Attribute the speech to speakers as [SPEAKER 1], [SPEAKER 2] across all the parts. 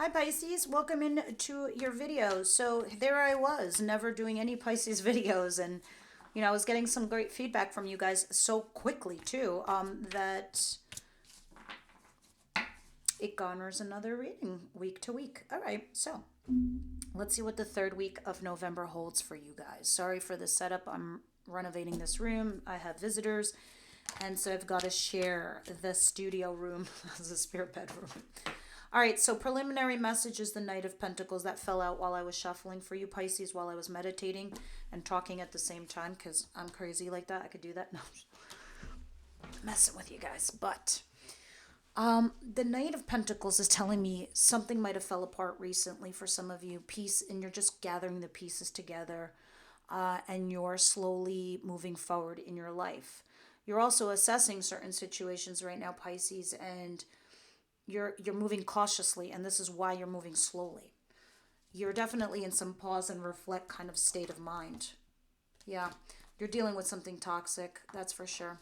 [SPEAKER 1] Hi Pisces, welcome into your video. So there I was, never doing any Pisces videos, and I was getting some great feedback from you guys so quickly too, that it garners another reading week to week. All right, so let's see what the third week of November holds for you guys. Sorry for the setup. I'm renovating this room. I have visitors, and so I've got to share the studio room as a spare bedroom. All right, so preliminary message is the Knight of Pentacles that fell out while I was shuffling for you, Pisces, while I was meditating and talking at the same time, because I'm crazy like that. I could do that. No, I'm messing with you guys. But the Knight of Pentacles is telling me something might have fell apart recently for some of you. Peace, and you're just gathering the pieces together, and you're slowly moving forward in your life. You're also assessing certain situations right now, Pisces, and you're moving cautiously, and this is why you're moving slowly. You're definitely in some pause and reflect kind of state of mind. Yeah, you're dealing with something toxic, that's for sure.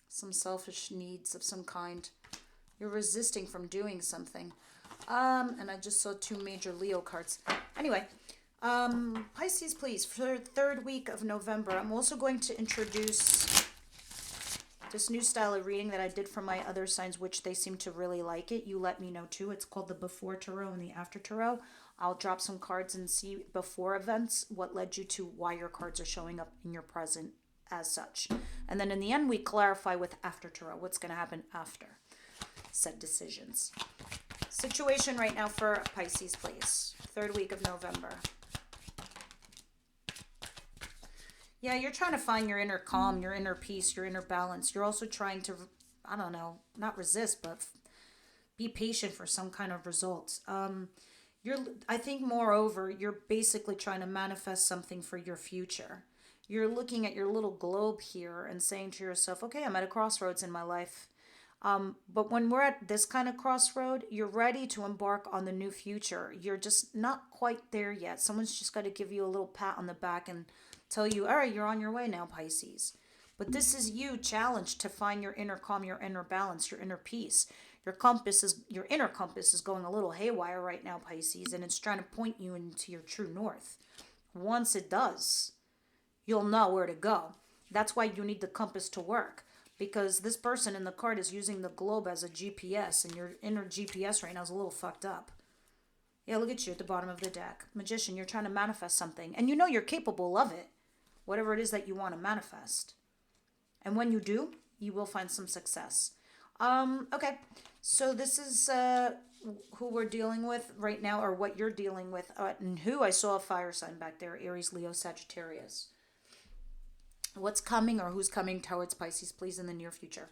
[SPEAKER 1] Some selfish needs of some kind. You're resisting from doing something. And I just saw two major Leo cards. Anyway, Pisces, please, for the third week of November, I'm also going to introduce this new style of reading that I did for my other signs, which they seem to really like it. You let me know too. It's called the Before Tarot and the After Tarot. I'll drop some cards and see before events what led you to why your cards are showing up in your present as such. And then in the end, we clarify with After Tarot what's going to happen after said decisions. Situation right now for Pisces, please. Third week of November. Yeah, you're trying to find your inner calm, your inner peace, your inner balance. You're also trying to, I don't know, not resist, but be patient for some kind of results. I think moreover, you're basically trying to manifest something for your future. You're looking at your little globe here and saying to yourself, okay, I'm at a crossroads in my life. But when we're at this kind of crossroad, you're ready to embark on the new future. You're just not quite there yet. Someone's just got to give you a little pat on the back and tell you, all right, you're on your way now, Pisces. But this is you challenged to find your inner calm, your inner balance, your inner peace. Your inner compass is going a little haywire right now, Pisces, and it's trying to point you into your true north. Once it does, you'll know where to go. That's why you need the compass to work, because this person in the card is using the globe as a GPS, and your inner GPS right now is a little fucked up. Yeah, look at you at the bottom of the deck. Magician, you're trying to manifest something, and you know you're capable of it. Whatever it is that you want to manifest. And when you do, you will find some success. Okay, so this is who we're dealing with right now, or what you're dealing with. And who I saw a fire sign back there, Aries, Leo, Sagittarius. What's coming or who's coming towards Pisces, please, in the near future?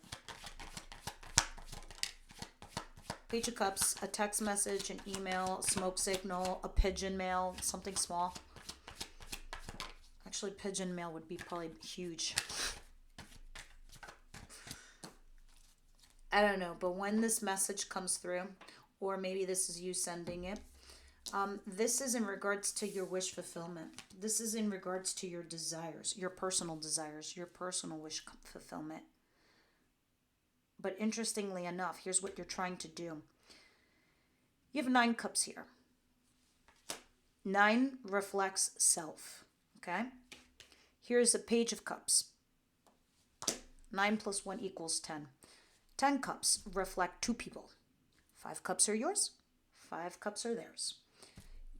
[SPEAKER 1] Page of Cups, a text message, an email, smoke signal, a pigeon mail, something small. Actually, pigeon mail would be probably huge. I don't know, but when this message comes through, or maybe this is you sending it, this is in regards to your wish fulfillment. This is in regards to your desires, your personal wish fulfillment. But interestingly enough, here's what you're trying to do. You have 9 cups here. 9 reflects self. Okay? Here's a Page of Cups. 9 plus 1 equals 10. 10 cups reflect 2 people. 5 cups are yours. 5 cups are theirs.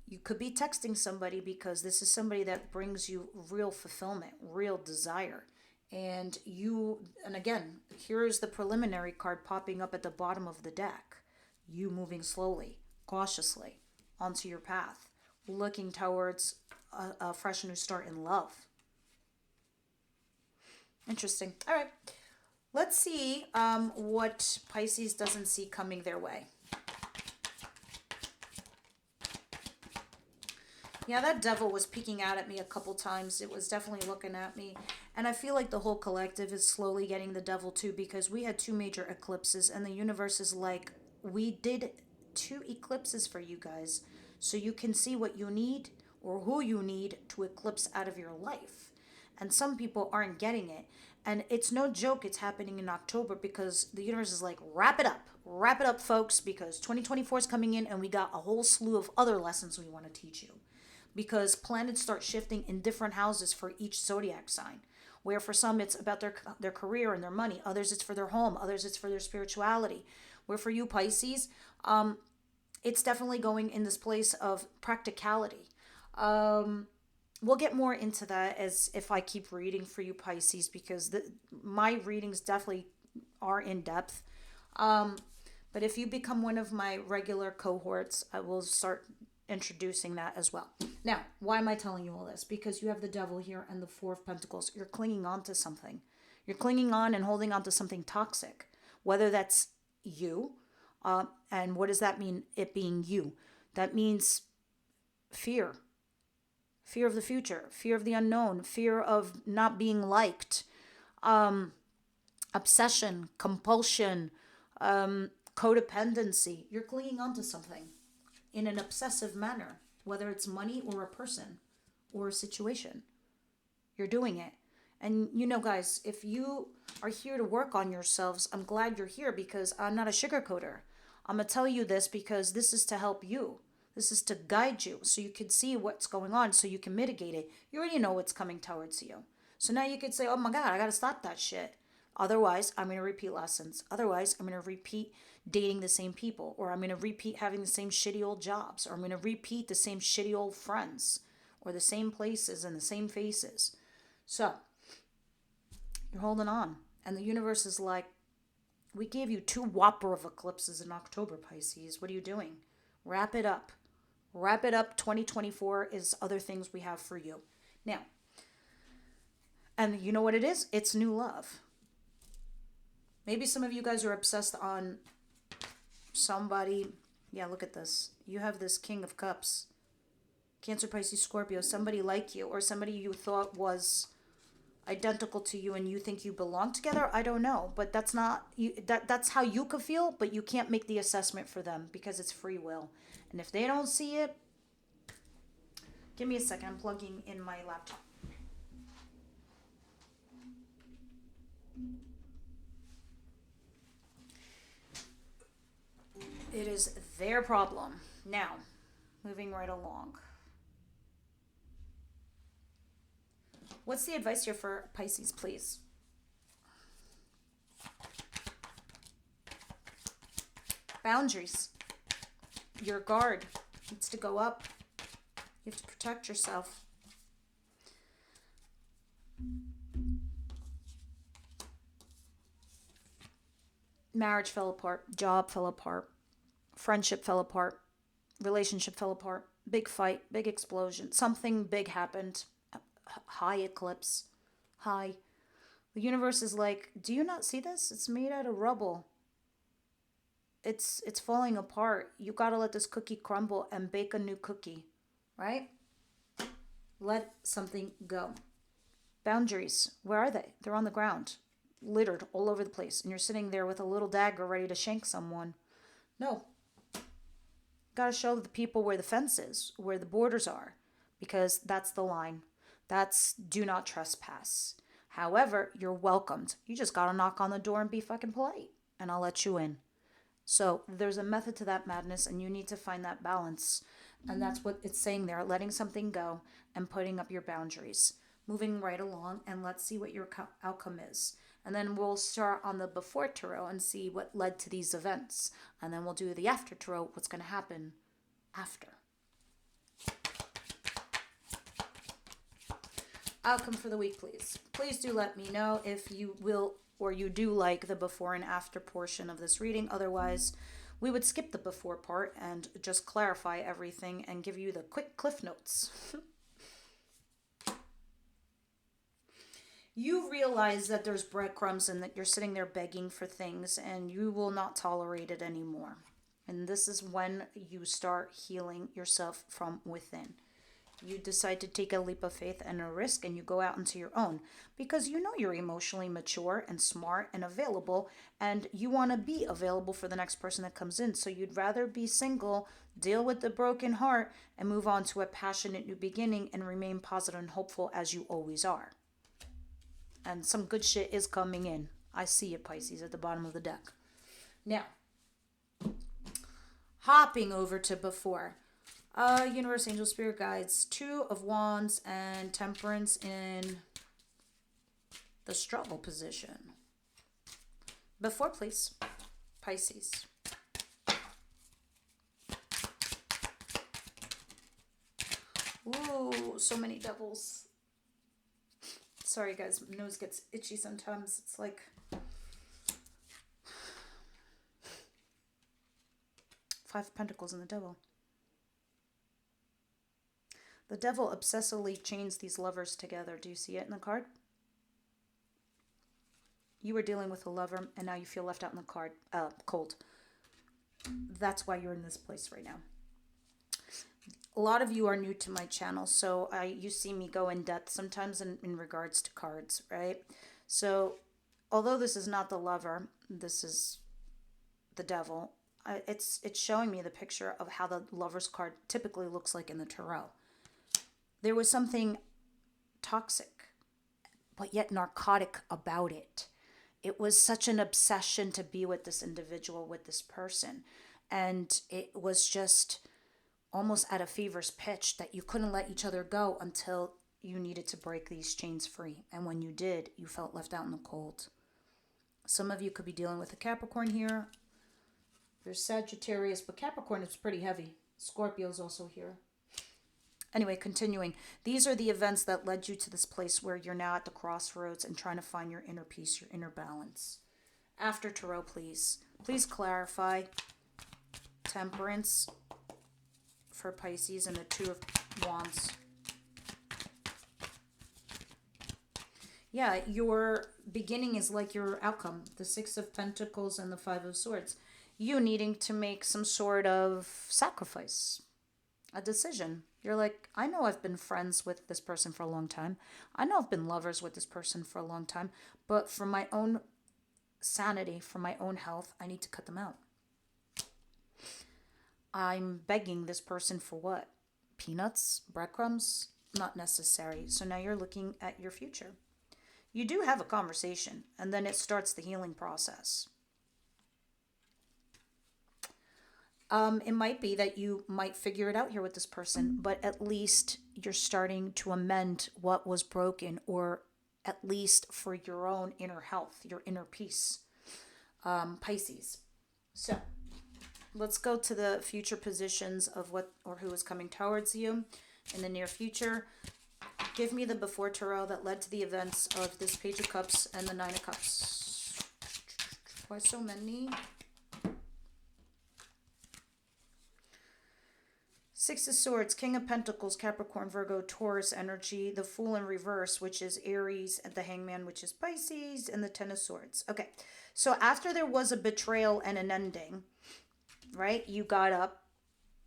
[SPEAKER 1] You could be texting somebody because this is somebody that brings you real fulfillment, real desire. And again, here's the preliminary card popping up at the bottom of the deck. You moving slowly, cautiously onto your path, looking towards a fresh new start in love. Interesting. All right. Let's see what Pisces doesn't see coming their way. Yeah, that devil was peeking out at me a couple times. It was definitely looking at me. And I feel like the whole collective is slowly getting the devil too, because we had 2 major eclipses, and the universe is like, we did 2 eclipses for you guys, so you can see what you need or who you need to eclipse out of your life. And some people aren't getting it. And it's no joke it's happening in October, because the universe is like, wrap it up. Wrap it up, folks, because 2024 is coming in and we got a whole slew of other lessons we want to teach you. Because planets start shifting in different houses for each zodiac sign. Where for some it's about their career and their money, others it's for their home, others it's for their spirituality. Where for you Pisces, it's definitely going in this place of practicality. We'll get more into that as if I keep reading for you Pisces, because my readings definitely are in depth. But if you become one of my regular cohorts, I will start introducing that as well. Now, why am I telling you all this? Because you have the devil here and the Four of Pentacles. You're clinging on to something. You're clinging on and holding on to something toxic, whether that's you. And what does that mean, it being you? That means fear. Fear of the future, fear of the unknown, fear of not being liked, obsession, compulsion, codependency. You're clinging on to something in an obsessive manner, whether it's money or a person or a situation. You're doing it. And you know, guys, if you are here to work on yourselves, I'm glad you're here, because I'm not a sugarcoater. I'm going to tell you this because this is to help you. This is to guide you so you can see what's going on, so you can mitigate it. You already know what's coming towards you. So now you could say, oh my God, I got to stop that shit. Otherwise, I'm going to repeat lessons. Otherwise, I'm going to repeat dating the same people, or I'm going to repeat having the same shitty old jobs, or I'm going to repeat the same shitty old friends, or the same places and the same faces. So you're holding on. And the universe is like, we gave you 2 whopper of eclipses in October, Pisces. What are you doing? Wrap it up. Wrap it up. 2024 is other things we have for you. Now, and you know what it is? It's new love. Maybe some of you guys are obsessed on somebody. Yeah, look at this. You have this King of Cups. Cancer, Pisces, Scorpio. Somebody like you, or somebody you thought was identical to you and you think you belong together. I don't know, but that's not you. That's how you could feel, but you can't make the assessment for them because it's free will. And if they don't see it, give me a second. I'm plugging in my laptop. It is their problem. Now, moving right along. What's the advice here for Pisces, please? Boundaries. Your guard needs to go up. You have to protect yourself. Marriage fell apart. Job fell apart. Friendship fell apart. Relationship fell apart. Big fight. Big explosion. Something big happened. High eclipse. High. The universe is like, do you not see this? It's made out of rubble. It's falling apart. You gotta let this cookie crumble and bake a new cookie, right? Let something go. Boundaries, where are they? They're on the ground, littered all over the place, and you're sitting there with a little dagger ready to shank someone. No. Gotta show the people where the fence is, where the borders are, because that's the line. That's do not trespass. However, you're welcomed. You just gotta knock on the door and be fucking polite, and I'll let you in. So there's a method to that madness, and you need to find that balance. And that's what it's saying there, letting something go and putting up your boundaries. Moving right along, and let's see what your outcome is. And then we'll start on the before tarot and see what led to these events. And then we'll do the after tarot, what's going to happen after. Outcome for the week, please. Please do let me know if you will or you do like the before and after portion of this reading. Otherwise, we would skip the before part and just clarify everything and give you the quick cliff notes. You realize that there's breadcrumbs and that you're sitting there begging for things and you will not tolerate it anymore. And this is when you start healing yourself from within. You decide to take a leap of faith and a risk, and you go out into your own because you know you're emotionally mature and smart and available, and you want to be available for the next person that comes in. So you'd rather be single, deal with the broken heart, and move on to a passionate new beginning and remain positive and hopeful as you always are. And some good shit is coming in. I see it, Pisces, at the bottom of the deck. Now, hopping over to before. Universe, angel, spirit guides, 2 of Wands and Temperance in the struggle position. Before, please. Pisces. Ooh, so many devils. Sorry, guys. My nose gets itchy sometimes. It's like... Five of Pentacles and the Devil. The Devil obsessively chains these lovers together. Do you see it in the card? You were dealing with a lover, and now you feel left out in the cold. That's why you're in this place right now. A lot of you are new to my channel, so you see me go in depth sometimes in regards to cards, right? So, although this is not the lover, this is the Devil. It's showing me the picture of how the Lover's card typically looks like in the tarot. There was something toxic, but yet narcotic about it. It was such an obsession to be with this individual, with this person. And it was just almost at a fever's pitch that you couldn't let each other go until you needed to break these chains free. And when you did, you felt left out in the cold. Some of you could be dealing with a Capricorn here. There's Sagittarius, but Capricorn is pretty heavy. Scorpio's also here. Anyway, continuing. These are the events that led you to this place where you're now at the crossroads and trying to find your inner peace, your inner balance. After tarot, please. Please clarify Temperance for Pisces and the 2 of Wands. Yeah, your beginning is like your outcome. The 6 of Pentacles and the 5 of Swords. You needing to make some sort of sacrifice. A decision. You're like, I know I've been friends with this person for a long time. I know I've been lovers with this person for a long time. But for my own sanity, for my own health, I need to cut them out. I'm begging this person for what? Peanuts? Breadcrumbs? Not necessary. So now you're looking at your future. You do have a conversation, and then it starts the healing process. It might be that you might figure it out here with this person, but at least you're starting to amend what was broken, or at least for your own inner health, your inner peace. Pisces. So let's go to the future positions of what or who is coming towards you in the near future. Give me the before tarot that led to the events of this Page of Cups and the 9 of Cups. Why so many? 6 of Swords, King of Pentacles, Capricorn, Virgo, Taurus energy, the Fool in reverse, which is Aries, and the Hangman, which is Pisces, and the 10 of Swords. Okay, so after there was a betrayal and an ending, right, you got up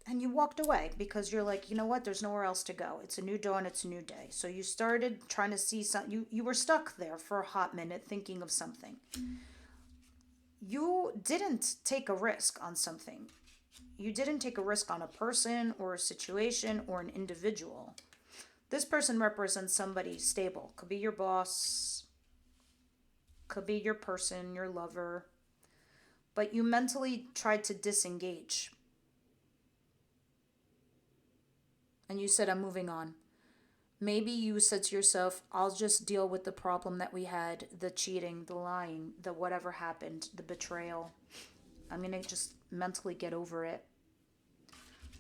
[SPEAKER 1] and you walked away because you're like, you know what, there's nowhere else to go. It's a new dawn, it's a new day. So you started trying to see something. You were stuck there for a hot minute thinking of something. You didn't take a risk on something. You didn't take a risk on a person or a situation or an individual. This person represents somebody stable. Could be your boss. Could be your person, your lover. But you mentally tried to disengage. And you said, I'm moving on. Maybe you said to yourself, I'll just deal with the problem that we had, the cheating, the lying, the whatever happened, the betrayal. I'm going to just mentally get over it.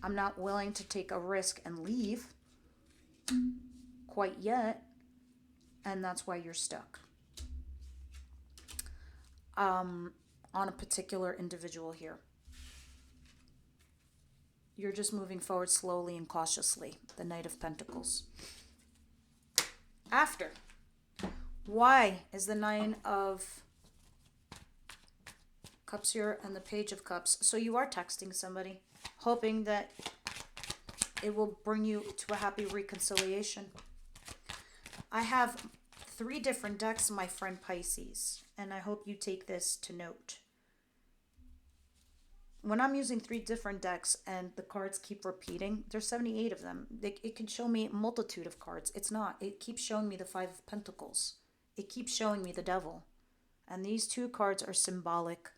[SPEAKER 1] I'm not willing to take a risk and leave quite yet. And that's why you're stuck. On a particular individual here. You're just moving forward slowly and cautiously. The Knight of Pentacles. After. Why is the 9 of Cups here and the Page of Cups? So you are texting somebody, hoping that it will bring you to a happy reconciliation. I have 3 different decks, my friend Pisces, and I hope you take this to note. When I'm using 3 different decks and the cards keep repeating, there's 78 of them. It can show me a multitude of cards. It's not. It keeps showing me the 5 of Pentacles. it keeps showing me the devil. And these two cards are symbolic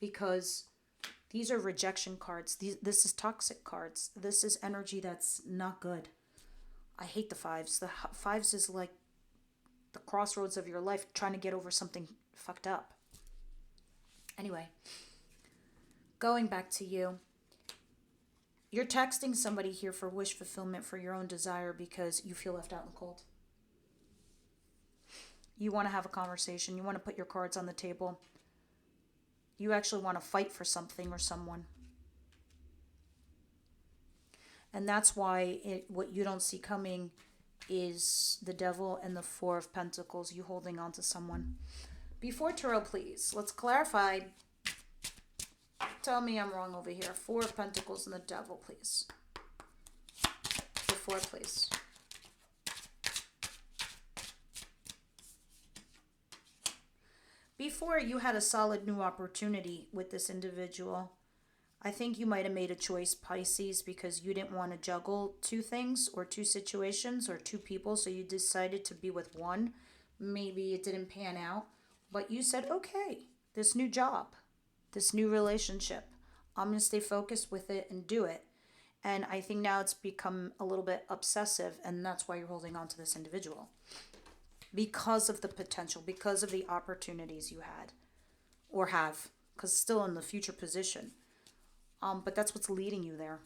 [SPEAKER 1] because these are rejection cards. This is toxic cards. This is energy that's not good. I hate the fives. The fives is like the crossroads of your life, trying to get over something fucked up. Anyway, going back to you. You're texting somebody here for wish fulfillment for your own desire because you feel left out in the cold. You want to have a conversation. You want to put your cards on the table. You actually want to fight for something or someone. And that's why what you don't see coming is the devil and the Four of Pentacles, you holding on to someone. Before tarot, please, let's clarify. Tell me I'm wrong over here. Four of Pentacles and the devil, please. Before, please. Before, you had a solid new opportunity with this individual. I think you might have made a choice, Pisces, because you didn't want to juggle two things or two situations or two people, so you decided to be with one. Maybe it didn't pan out, but you said, okay, this new job, this new relationship, I'm going to stay focused with it and do it. And I think now it's become a little bit obsessive, and that's why you're holding on to this individual. Because of the potential, because of the opportunities you had or have, because still in the future position. But that's what's leading you there.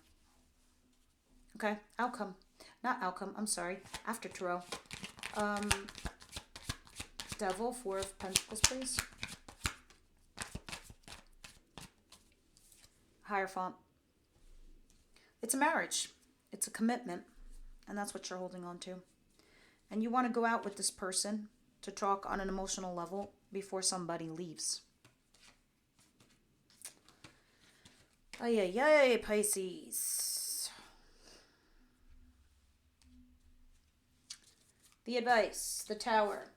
[SPEAKER 1] Okay, outcome. Not outcome, I'm sorry. After tarot. Devil, Four of Pentacles, please. Hierophant. It's a marriage. It's a commitment. And that's what you're holding on to. And you want to go out with this person to talk on an emotional level before somebody leaves. Ay, ay, ay, Pisces. The advice, the Tower,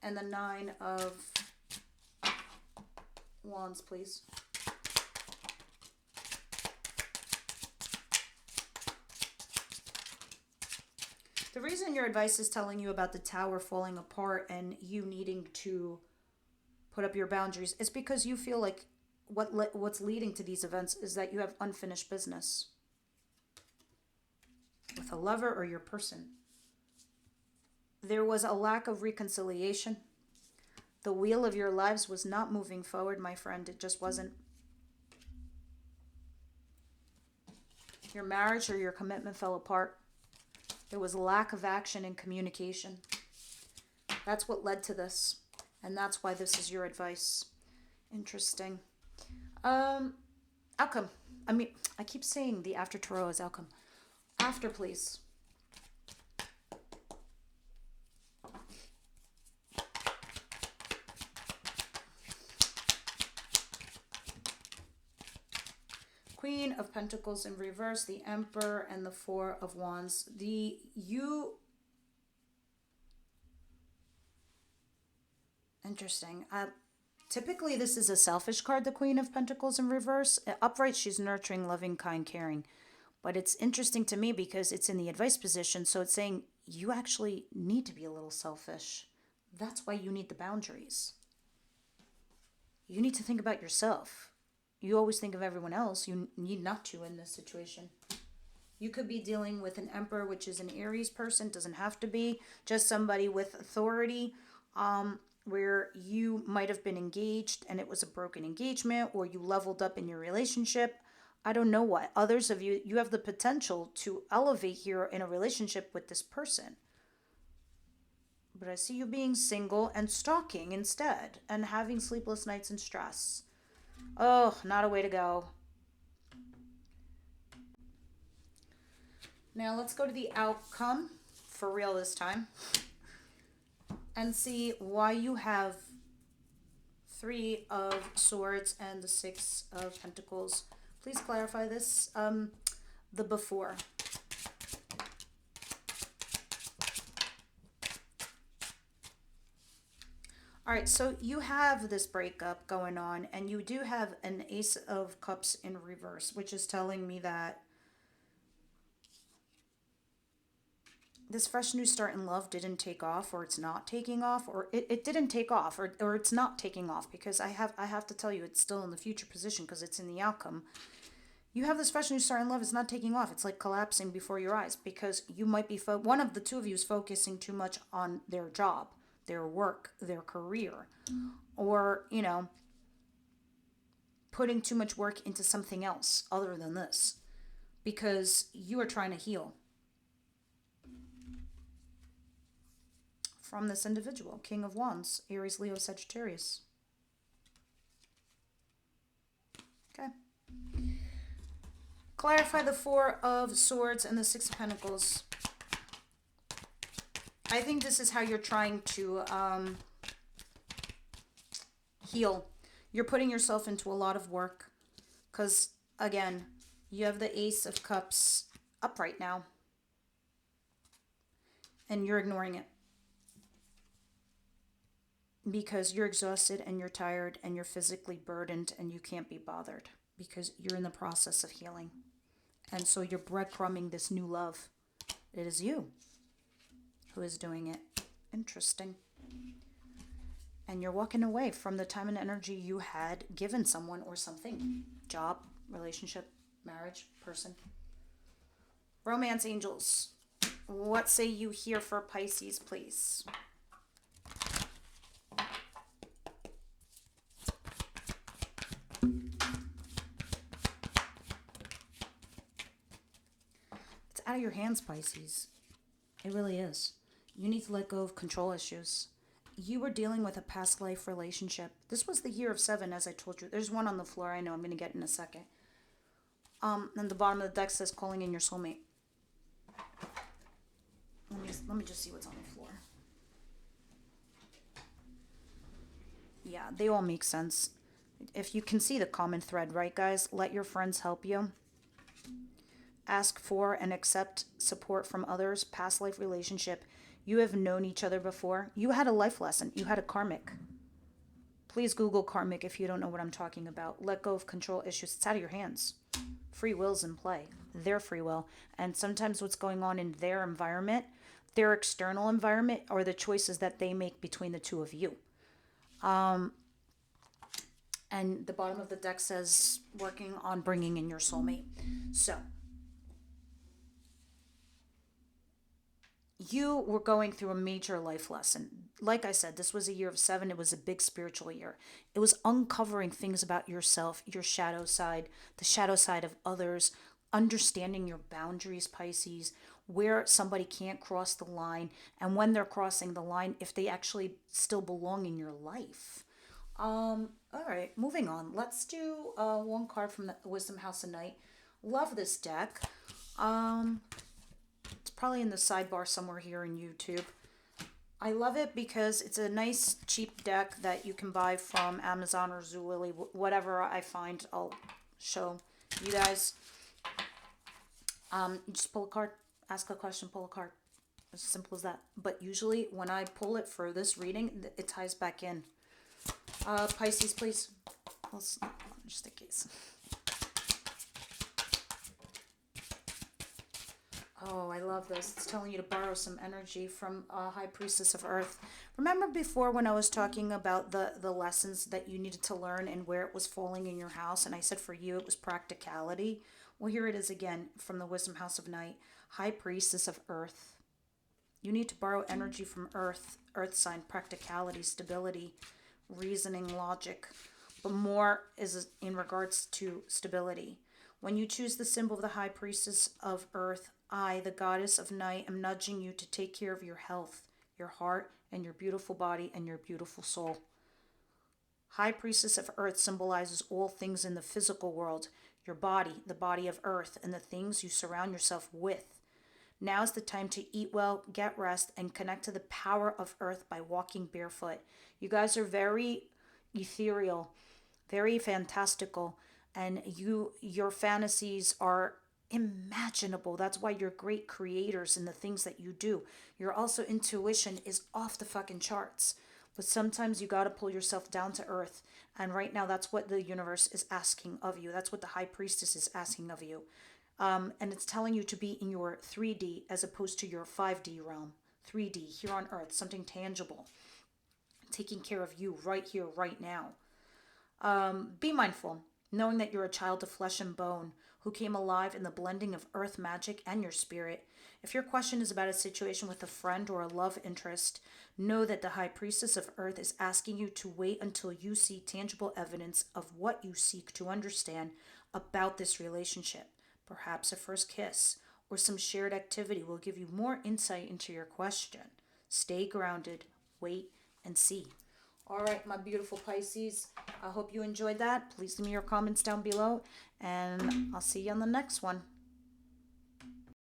[SPEAKER 1] and the Nine of Wands, please. The reason your advice is telling you about the Tower falling apart and you needing to put up your boundaries is because you feel like what's leading to these events is that you have unfinished business with a lover or your person. There was a lack of reconciliation. The wheel of your lives was not moving forward, my friend. It just wasn't. Your marriage or your commitment fell apart. There was a lack of action and communication. That's what led to this. And that's why this is your advice. Interesting. Outcome. I mean, I keep saying the after tarot is outcome. After, please. Queen of Pentacles in reverse, the Emperor, and the Four of Wands. Interesting. Typically, this is a selfish card, the Queen of Pentacles in reverse. Upright, she's nurturing, loving, kind, caring. But it's interesting to me because it's in the advice position, so it's saying you actually need to be a little selfish. That's why you need the boundaries. You need to think about yourself. You always think of everyone else. You need not to in this situation. You could be dealing with an Emperor, which is an Aries person. Doesn't have to be. Just somebody with authority. Where you might have been engaged and it was a broken engagement, or you leveled up in your relationship. I don't know what. Others of you, you have the potential to elevate here in a relationship with this person. But I see you being single and stalking instead and having sleepless nights and stress. Oh, not a way to go. Now let's go to the outcome for real this time. And see why you have Three of Swords and the Six of Pentacles. Please clarify this. The before. All right, so you have this breakup going on, and you do have an Ace of Cups in reverse, which is telling me that this fresh new start in love didn't take off, or it's not taking off, or it didn't take off, or it's not taking off, because I have to tell you it's still in the future position because it's in the outcome. You have this fresh new start in love, it's not taking off. It's like collapsing before your eyes because you might be one of the two of you is focusing too much on their job, their work, their career, or, putting too much work into something else other than this because you are trying to heal from this individual. King of Wands, Aries, Leo, Sagittarius. Okay. Clarify the Four of Swords and the Six of Pentacles. I think this is how you're trying to heal. You're putting yourself into a lot of work because, again, you have the Ace of Cups up right now and you're ignoring it because you're exhausted and you're tired and you're physically burdened and you can't be bothered because you're in the process of healing. And so you're breadcrumbing this new love. It is you who is doing it. Interesting. And you're walking away from the time and energy you had given someone or something. Job, relationship, marriage, person. Romance angels. What say you here for Pisces, please? It's out of your hands, Pisces. It really is. You need to let go of control issues. You were dealing with a past life relationship. This was the year of 7, as I told you. There's one on the floor I know I'm going to get in a second. And the bottom of the deck says calling in your soulmate. Let me just see what's on the floor. Yeah, they all make sense. If you can see the common thread, right, guys? Let your friends help you. Ask for and accept support from others. Past life relationship. You have known each other before. You had a life lesson. You had a karmic. Please Google karmic if you don't know what I'm talking about. Let go of control issues. It's out of your hands. Free will's in play. Their free will. And sometimes what's going on in their environment, their external environment, are the choices that they make between the two of you. And the bottom of the deck says working on bringing in your soulmate. So you were going through a major life lesson. Like I said, this was a year of 7. It was a big spiritual year. It was uncovering things about yourself, your shadow side, the shadow side of others, understanding your boundaries, Pisces, where somebody can't cross the line, and when they're crossing the line, if they actually still belong in your life. All right, moving on. Let's do one card from the Wisdom House of Night. Love this deck. It's probably in the sidebar somewhere here in YouTube. I love it because it's a nice cheap deck that you can buy from Amazon or Zulily. Whatever I find, I'll show you guys. You just pull a card, ask a question, pull a card. As simple as that. But usually when I pull it for this reading, it ties back in. Pisces, please. Just in case. Oh, I love this. It's telling you to borrow some energy from High Priestess of Earth. Remember before when I was talking about the lessons that you needed to learn and where it was falling in your house? And I said for you it was practicality. Well, here it is again from the Wisdom House of Night. High Priestess of Earth. You need to borrow energy from Earth. Earth sign, practicality, stability, reasoning, logic. But more is in regards to stability. When you choose the symbol of the High Priestess of Earth, I, the Goddess of Night, am nudging you to take care of your health, your heart, and your beautiful body and your beautiful soul. High Priestess of Earth symbolizes all things in the physical world, your body, the body of Earth, and the things you surround yourself with. Now is the time to eat well, get rest, and connect to the power of Earth by walking barefoot. You guys are very ethereal, very fantastical, and your fantasies are imaginable. That's why you're great creators in the things that you do. Your also intuition is off the fucking charts. But sometimes you got to pull yourself down to earth. And right now that's what the universe is asking of you. That's what the High Priestess is asking of you. And it's telling you to be in your 3D as opposed to your 5D realm. 3D, here on earth, something tangible, taking care of you right here, right now. Be mindful, knowing that you're a child of flesh and bone who came alive in the blending of earth magic and your spirit. If your question is about a situation with a friend or a love interest, know that the High Priestess of Earth is asking you to wait until you see tangible evidence of what you seek to understand about this relationship. Perhaps a first kiss or some shared activity will give you more insight into your question. Stay grounded, wait, and see. All right, my beautiful Pisces, I hope you enjoyed that. Please leave me your comments down below, and I'll see you on the next one.